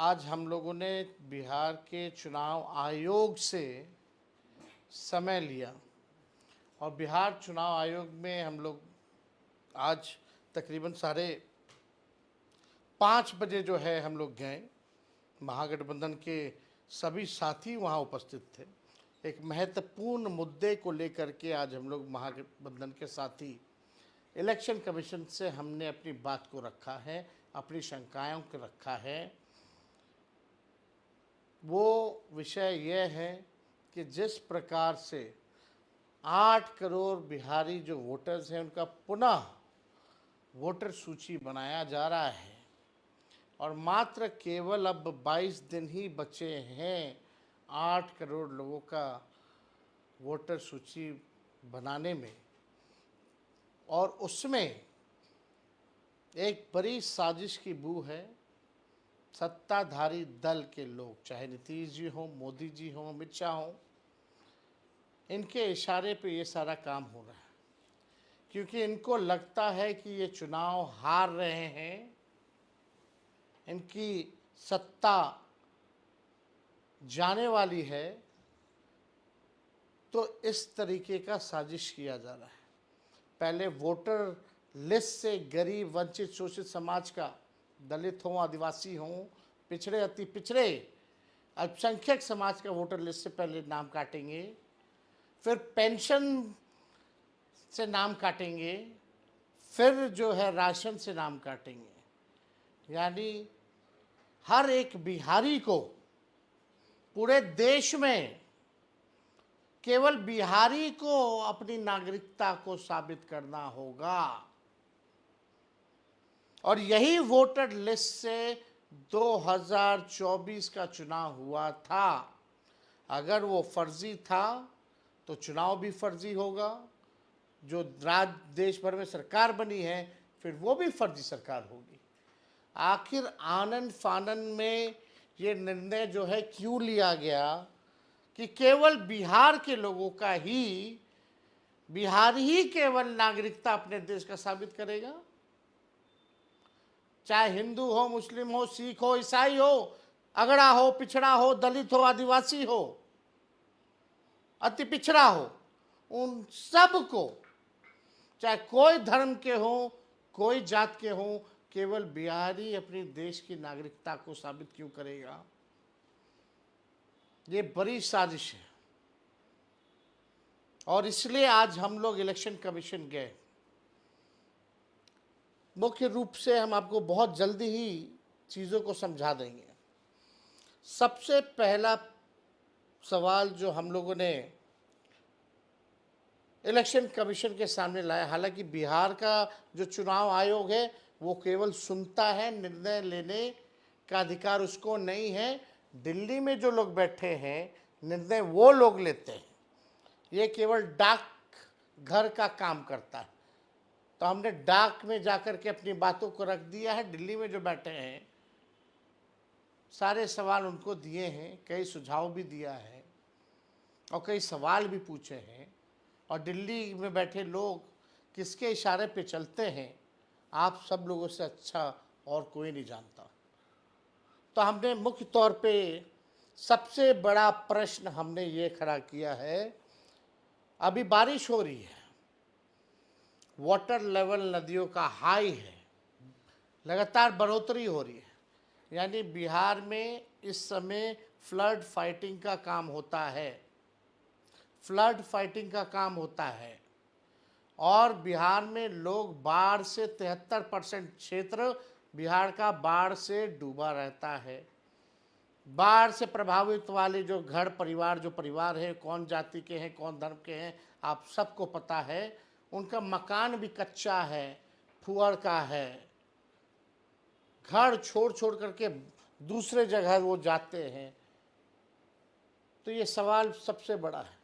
आज हम लोगों ने बिहार के चुनाव आयोग से समय लिया और बिहार चुनाव आयोग में हम लोग आज तकरीबन 5:30 बजे जो है हम लोग गए। महागठबंधन के सभी साथी वहाँ उपस्थित थे। एक महत्वपूर्ण मुद्दे को लेकर के आज हम लोग महागठबंधन के साथी इलेक्शन कमीशन से हमने अपनी बात को रखा है, अपनी शंकाओं को रखा है। वो विषय यह है कि जिस प्रकार से 8 करोड़ बिहारी जो वोटर्स हैं उनका पुनः वोटर सूची बनाया जा रहा है और मात्र केवल अब 22 दिन ही बचे हैं 8 करोड़ लोगों का वोटर सूची बनाने में, और उसमें एक बड़ी साजिश की बू है। सत्ताधारी दल के लोग, चाहे नीतीश जी हों, मोदी जी हों, अमित शाह हों, इनके इशारे पे ये सारा काम हो रहा है, क्योंकि इनको लगता है कि ये चुनाव हार रहे हैं, इनकी सत्ता जाने वाली है, तो इस तरीके का साजिश किया जा रहा है। पहले वोटर लिस्ट से गरीब, वंचित, शोषित समाज का, दलित हों, आदिवासी हों, पिछड़े, अति पिछड़े, अल्पसंख्यक समाज का वोटर लिस्ट से पहले नाम काटेंगे, फिर पेंशन से नाम काटेंगे, फिर जो है राशन से नाम काटेंगे। यानी हर एक बिहारी को पूरे देश में केवल बिहारी को अपनी नागरिकता को साबित करना होगा। और यही वोटर लिस्ट से 2024 का चुनाव हुआ था। अगर वो फर्जी था तो चुनाव भी फर्जी होगा। जो देश भर में सरकार बनी है फिर वो भी फर्जी सरकार होगी। आखिर आनन फानन में ये निर्णय जो है क्यों लिया गया कि केवल बिहार के लोगों का ही, बिहार ही केवल नागरिकता अपने देश का साबित करेगा? चाहे हिंदू हो, मुस्लिम हो, सिख हो, ईसाई हो, अगड़ा हो, पिछड़ा हो, दलित हो, आदिवासी हो, अति पिछड़ा हो, उन सब को, चाहे कोई धर्म के हो, कोई जात के हो, केवल बिहारी अपनी देश की नागरिकता को साबित क्यों करेगा? ये बड़ी साजिश है। और इसलिए आज हम लोग इलेक्शन कमीशन गए। मुख्य रूप से हम आपको बहुत जल्दी ही चीज़ों को समझा देंगे। सबसे पहला सवाल जो हम लोगों ने इलेक्शन कमीशन के सामने लाया, हालांकि बिहार का जो चुनाव आयोग है वो केवल सुनता है, निर्णय लेने का अधिकार उसको नहीं है। दिल्ली में जो लोग बैठे हैं निर्णय वो लोग लेते हैं, ये केवल डाक घर का काम करता है। तो हमने डाक में जाकर के अपनी बातों को रख दिया है। दिल्ली में जो बैठे हैं सारे सवाल उनको दिए हैं, कई सुझाव भी दिया है और कई सवाल भी पूछे हैं। और दिल्ली में बैठे लोग किसके इशारे पे चलते हैं आप सब लोगों से अच्छा और कोई नहीं जानता। तो हमने मुख्य तौर पे सबसे बड़ा प्रश्न हमने ये खड़ा किया है, अभी बारिश हो रही है, वाटर लेवल नदियों का हाई है, लगातार बढ़ोतरी हो रही है, यानी बिहार में इस समय फ्लड फाइटिंग का काम होता है, फ्लड फाइटिंग का काम होता है। और बिहार में लोग बाढ़ से 73% क्षेत्र बिहार का बाढ़ से डूबा रहता है। बाढ़ से प्रभावित वाले जो घर परिवार, जो परिवार है, कौन जाति के हैं, कौन धर्म के हैं, आप सबको पता है। उनका मकान भी कच्चा है, फुअर का है, घर छोड़ छोड़ करके दूसरे जगह वो जाते हैं। तो ये सवाल सबसे बड़ा है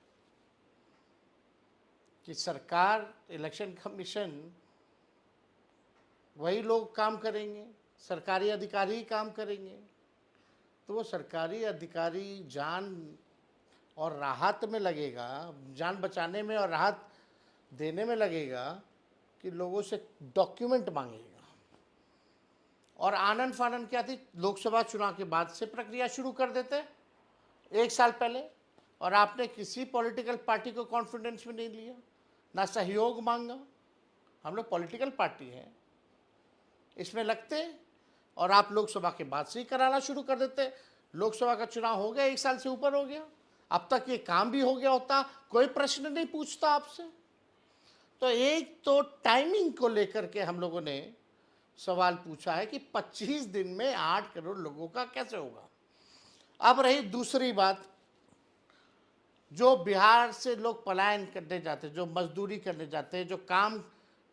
कि सरकार, इलेक्शन कमीशन, वही लोग काम करेंगे, सरकारी अधिकारी ही काम करेंगे। तो वो सरकारी अधिकारी जान और राहत में लगेगा, जान बचाने में और राहत देने में लगेगा कि लोगों से डॉक्यूमेंट मांगेगा और आनन फानन क्या थी, लोकसभा चुनाव के बाद से प्रक्रिया शुरू कर देते 1 साल पहले, और आपने किसी पॉलिटिकल पार्टी को कॉन्फिडेंस में नहीं लिया, ना सहयोग मांगा। हम लोग पॉलिटिकल पार्टी है, इसमें लगते, और आप लोकसभा के बाद से ही कराना शुरू कर देते। लोकसभा का चुनाव हो गया, 1 साल से ऊपर हो गया, अब तक ये काम भी हो गया होता, कोई प्रश्न नहीं पूछता आपसे। तो एक तो टाइमिंग को लेकर के हम लोगों ने सवाल पूछा है कि 25 दिन में 8 करोड़ लोगों का कैसे होगा। अब रही दूसरी बात, जो बिहार से लोग पलायन करने जाते हैं, जो मजदूरी करने जाते हैं, जो काम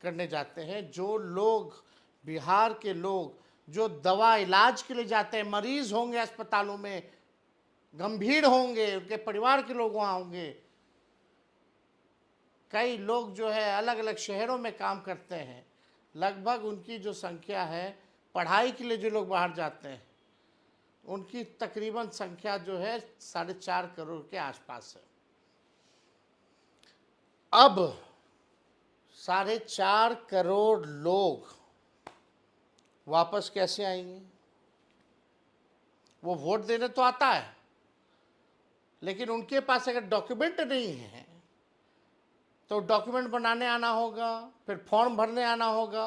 करने जाते हैं, जो लोग बिहार के लोग जो दवा इलाज के लिए जाते हैं, मरीज होंगे अस्पतालों में, गंभीर होंगे, उनके परिवार के लोग वहाँ होंगे, कई लोग जो है अलग अलग शहरों में काम करते हैं, लगभग उनकी जो संख्या है, पढ़ाई के लिए जो लोग बाहर जाते हैं, उनकी तकरीबन संख्या जो है 4.5 करोड़ के आसपास है। अब 4.5 करोड़ लोग वापस कैसे आएंगे? वो वोट देने तो आता है, लेकिन उनके पास अगर डॉक्यूमेंट नहीं है तो डॉक्यूमेंट बनाने आना होगा, फिर फॉर्म भरने आना होगा।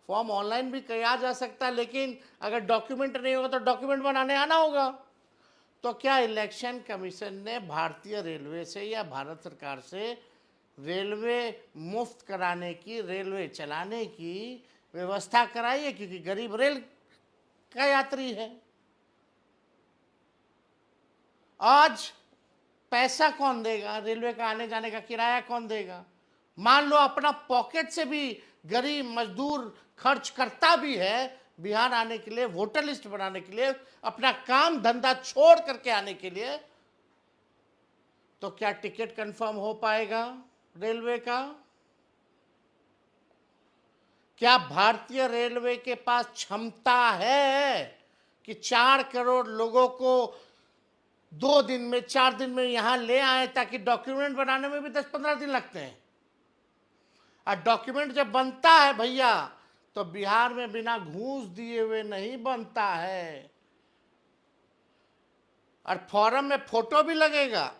फॉर्म ऑनलाइन भी किया जा सकता है, लेकिन अगर डॉक्यूमेंट नहीं होगा तो डॉक्यूमेंट बनाने आना होगा। तो क्या इलेक्शन कमीशन ने भारतीय रेलवे से या भारत सरकार से रेलवे मुफ्त कराने की, रेलवे चलाने की व्यवस्था कराई है? क्योंकि गरीब रेल का यात्री है। आज पैसा कौन देगा? रेलवे का आने जाने का किराया कौन देगा? मान लो अपना पॉकेट से भी गरीब मजदूर खर्च करता भी है बिहार आने के लिए, वोटर लिस्ट बनाने के लिए, अपना काम धंधा छोड़ करके आने के लिए, तो क्या टिकट कंफर्म हो पाएगा रेलवे का? क्या भारतीय रेलवे के पास क्षमता है कि 4 करोड़ लोगों को 2 दिन में, 4 दिन में यहां ले आए? ताकि डॉक्यूमेंट बनाने में भी 10-15 दिन लगते हैं, और डॉक्यूमेंट जब बनता है भैया, तो बिहार में बिना घूस दिए हुए नहीं बनता है। और फॉर्म में फोटो भी लगेगा,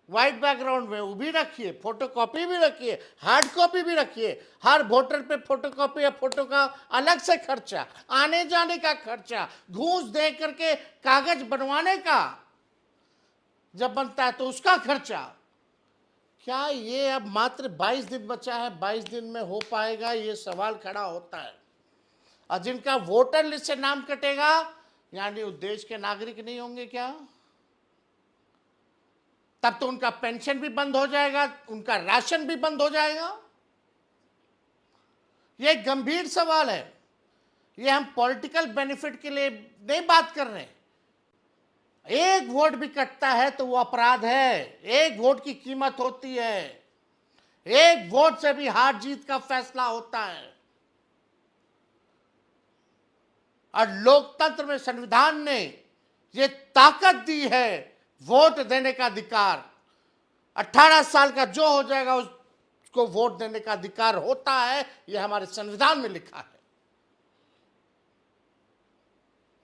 व्हाइट बैकग्राउंड में, वो भी रखिए, फोटो कॉपी भी रखिए, हार्ड कॉपी भी रखिए। हर वोटर पे फोटो कॉपी या फोटो का अलग से खर्चा, आने जाने का खर्चा, घूस दे करके कागज बनवाने का जब बनता है तो उसका खर्चा। क्या ये अब मात्र 22 दिन बचा है, 22 दिन में हो पाएगा? ये सवाल खड़ा होता है। और जिनका वोटर लिस्ट से नाम कटेगा, यानी वो देश के नागरिक नहीं होंगे क्या? तब तो उनका पेंशन भी बंद हो जाएगा, उनका राशन भी बंद हो जाएगा। ये एक गंभीर सवाल है। ये हम पॉलिटिकल बेनिफिट के लिए नहीं बात कर रहे। एक वोट भी कटता है तो वो अपराध है। एक वोट की कीमत होती है। एक वोट से भी हार जीत का फैसला होता है। और लोकतंत्र में संविधान ने ये ताकत दी है, वोट देने का अधिकार। 18 साल का जो हो जाएगा उसको वोट देने का अधिकार होता है, यह हमारे संविधान में लिखा है।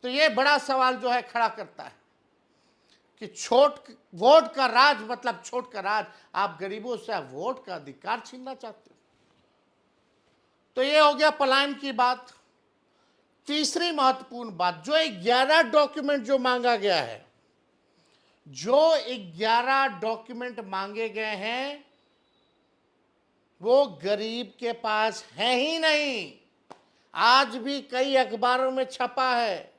तो ये बड़ा सवाल जो है खड़ा करता है कि वोट का राज मतलब छोट का राज। आप गरीबों से वोट का अधिकार छीनना चाहते हो। तो ये हो गया पलायन की बात। तीसरी महत्वपूर्ण बात, जो 11 डॉक्यूमेंट जो मांगा गया है, जो 11 डॉक्यूमेंट मांगे गए हैं, वो गरीब के पास है ही नहीं। आज भी कई अखबारों में छपा है।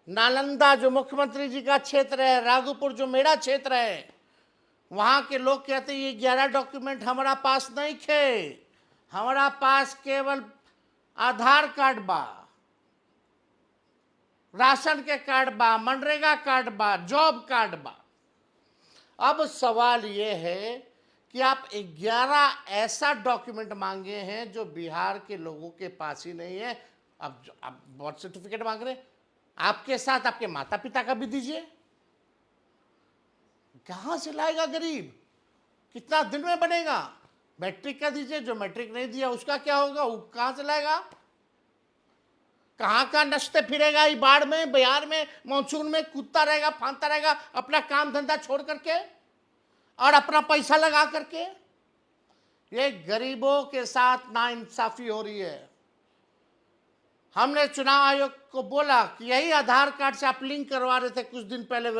नालंदा जो मुख्यमंत्री जी का क्षेत्र है, राघोपुर जो मेरा क्षेत्र है, वहां के लोग कहते हैं ये 11 डॉक्यूमेंट हमारा पास नहीं थे। हमारा पास केवल आधार कार्ड बा, राशन के कार्ड बा, मनरेगा कार्ड बा, जॉब कार्ड बा। अब सवाल ये है कि आप 11 ऐसा डॉक्यूमेंट मांगे हैं जो बिहार के लोगों के पास ही नहीं है। अब आप बर्थ सर्टिफिकेट मांग रहे हैं, आपके साथ आपके माता पिता का भी दीजिए। कहां से लाएगा गरीब? कितना दिन में बनेगा? मैट्रिक का दीजिए, जो मैट्रिक नहीं दिया उसका क्या होगा? वो कहां से लाएगा? कहाँ का नचते फिरेगा, ये बाढ़ में, बिहार में, मानसून में कूदता रहेगा, फांदता रहेगा अपना काम धंधा छोड़ करके और अपना पैसा लगा करके। ये गरीबों के साथ नाइंसाफी हो रही है। हमने चुनाव आयोग को बोला कि यही आधार कार्ड से आप लिंक करवा रहे थे कुछ दिन पहले,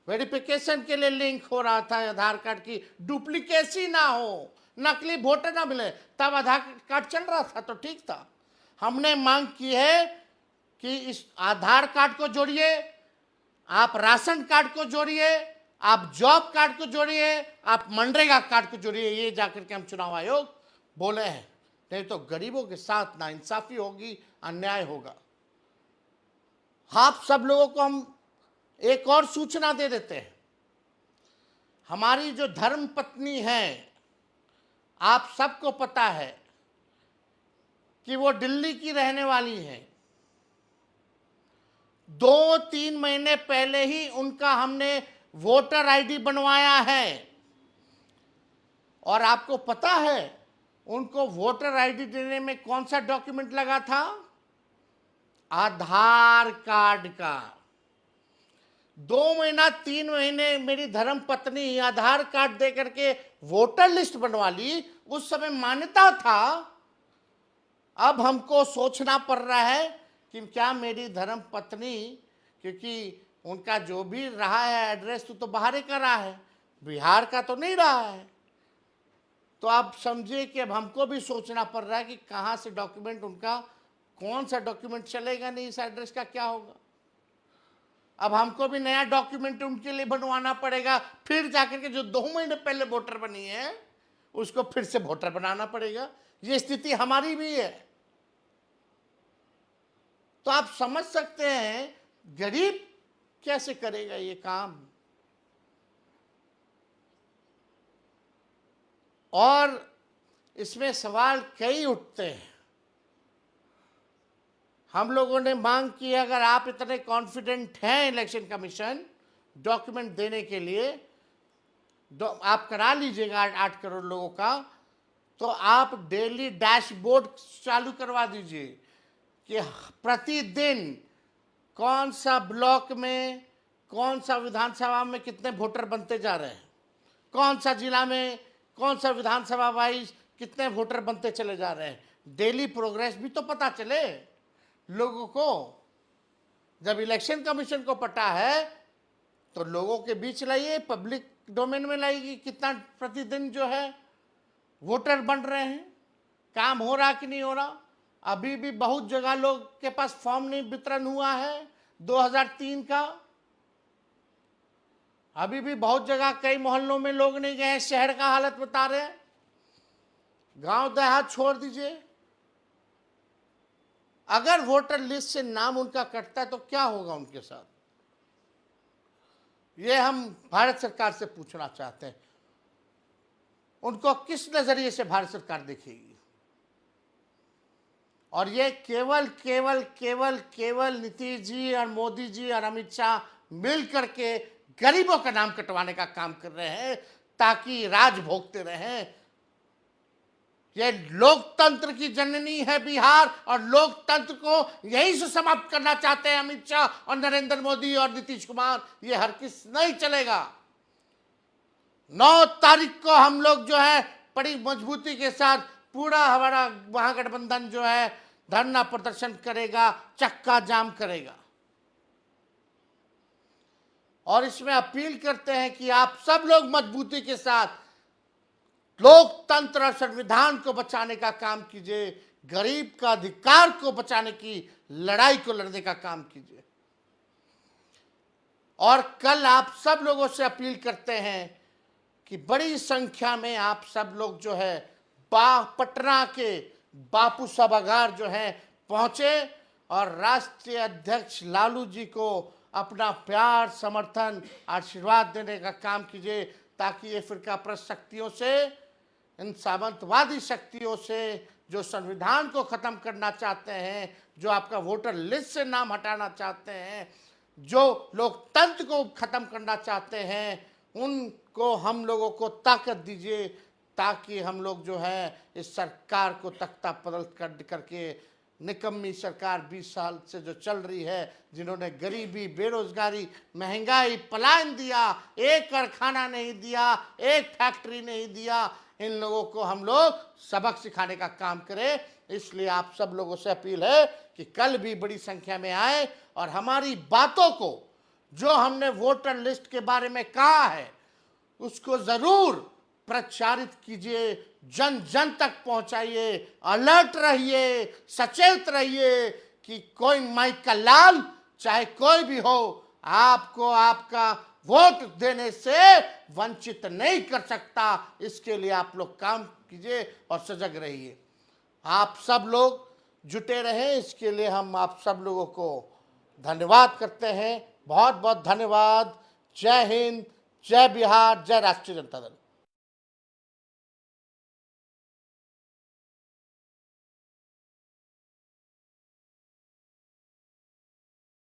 वेरिफिकेशन के लिए लिंक हो रहा था आधार कार्ड की, डुप्लीकेसी ना हो, नकली वोटर ना मिले, तब आधार कार्ड चल रहा था तो ठीक था। हमने मांग की है कि इस आधार कार्ड को जोड़िए, आप राशन कार्ड को जोड़िए, आप जॉब कार्ड को जोड़िए, आप मनरेगा कार्ड को जोड़िए। ये जाकर के हम चुनाव आयोग बोले हैं, नहीं तो गरीबों के साथ नाइंसाफी होगी, अन्याय होगा। आप सब लोगों को हम एक और सूचना दे देते हैं। हमारी जो धर्म पत्नी है, आप सबको पता है कि वो दिल्ली की रहने वाली है। 2-3 महीने पहले ही उनका हमने वोटर आईडी बनवाया है। और आपको पता है उनको वोटर आईडी देने में कौन सा डॉक्यूमेंट लगा था? आधार कार्ड का। 2-3 महीने मेरी धर्म पत्नी आधार कार्ड दे करके वोटर लिस्ट बनवा ली। उस समय मान्यता था। अब हमको सोचना पड़ रहा है कि क्या मेरी धर्म पत्नी, क्योंकि उनका जो भी रहा है एड्रेस तो बाहर का रहा है, बिहार का तो नहीं रहा है, तो आप समझिए कि अब हमको भी सोचना पड़ रहा है कि कहाँ से डॉक्यूमेंट, उनका कौन सा डॉक्यूमेंट चलेगा, नहीं इस एड्रेस का क्या होगा। अब हमको भी नया डॉक्यूमेंट उनके लिए बनवाना पड़ेगा, फिर जाकर के जो 2 महीने पहले वोटर बनी है उसको फिर से वोटर बनाना पड़ेगा। ये स्थिति हमारी भी है। तो आप समझ सकते हैं गरीब कैसे करेगा ये काम। और इसमें सवाल कई उठते हैं। हम लोगों ने मांग की, अगर आप इतने कॉन्फिडेंट हैं इलेक्शन कमीशन डॉक्यूमेंट देने के लिए, आप करा लीजिएगा 8 करोड़ लोगों का, तो आप डेली डैशबोर्ड चालू करवा दीजिए कि प्रतिदिन कौन सा ब्लॉक में, कौन सा विधानसभा में कितने वोटर बनते जा रहे हैं, कौन सा जिला में, कौन सा विधानसभा वाइज कितने वोटर बनते चले जा रहे हैं। डेली प्रोग्रेस भी तो पता चले लोगों को। जब इलेक्शन कमीशन को पता है तो लोगों के बीच लाइए, पब्लिक डोमेन में लाइए, कितना प्रतिदिन जो है वोटर बन रहे हैं, काम हो रहा कि नहीं हो रहा। अभी भी बहुत जगह लोग के पास फॉर्म नहीं वितरण हुआ है 2003 का। अभी भी बहुत जगह कई मोहल्लों में लोग नहीं गए। शहर का हालत बता रहे हैं, गांव देहात छोड़ दीजिए। अगर वोटर लिस्ट से नाम उनका कटता है तो क्या होगा उनके साथ, ये हम भारत सरकार से पूछना चाहते हैं। उनको किस नजरिए से भारत सरकार देखेगी। और ये केवल केवल केवल केवल नीतीश जी और मोदी जी और अमित शाह मिल करके गरीबों का नाम कटवाने का काम कर रहे हैं ताकि राज भोगते रहें। ये लोकतंत्र की जननी है बिहार, और लोकतंत्र को यहीं से समाप्त करना चाहते हैं अमित शाह और नरेंद्र मोदी और नीतीश कुमार। ये हर किस नहीं चलेगा। 9 तारीख को हम लोग जो है बड़ी मजबूती के साथ पूरा हमारा महागठबंधन जो है धरना प्रदर्शन करेगा, चक्का जाम करेगा। और इसमें अपील करते हैं कि आप सब लोग मजबूती के साथ लोकतंत्र और संविधान को बचाने का काम कीजिए, गरीब का अधिकार को बचाने की लड़ाई को लड़ने का काम कीजिए। और कल आप सब लोगों से अपील करते हैं कि बड़ी संख्या में आप सब लोग जो है पटना के बापू सभागार जो है पहुंचे और राष्ट्रीय अध्यक्ष लालू जी को अपना प्यार, समर्थन, आशीर्वाद देने का काम कीजिए, ताकि ये फिरकापरस्त शक्तियों से, इन सामंतवादी शक्तियों से जो संविधान को ख़त्म करना चाहते हैं, जो आपका वोटर लिस्ट से नाम हटाना चाहते हैं, जो लोकतंत्र को ख़त्म करना चाहते हैं, उनको हम लोगों को ताकत दीजिए ताकि हम लोग जो है इस सरकार को तख्ता पलट करके निकम्मी सरकार 20 साल से जो चल रही है, जिन्होंने गरीबी, बेरोजगारी, महंगाई, पलायन दिया, एक कारखाना नहीं दिया, एक फैक्ट्री नहीं दिया, इन लोगों को हम लोग सबक सिखाने का काम करें। इसलिए आप सब लोगों से अपील है कि कल भी बड़ी संख्या में आए और हमारी बातों को, जो हमने वोटर लिस्ट के बारे में कहा है, उसको जरूर प्रचारित कीजिए, जन जन तक पहुंचाइए, अलर्ट रहिए, सचेत रहिए कि कोई माइक का लाल चाहे कोई भी हो, आपको आपका वोट देने से वंचित नहीं कर सकता। इसके लिए आप लोग काम कीजिए और सजग रहिए। आप सब लोग जुटे रहें, इसके लिए हम आप सब लोगों को धन्यवाद करते हैं। बहुत बहुत धन्यवाद। जय हिंद, जय बिहार, जय राष्ट्रीय जनता दल।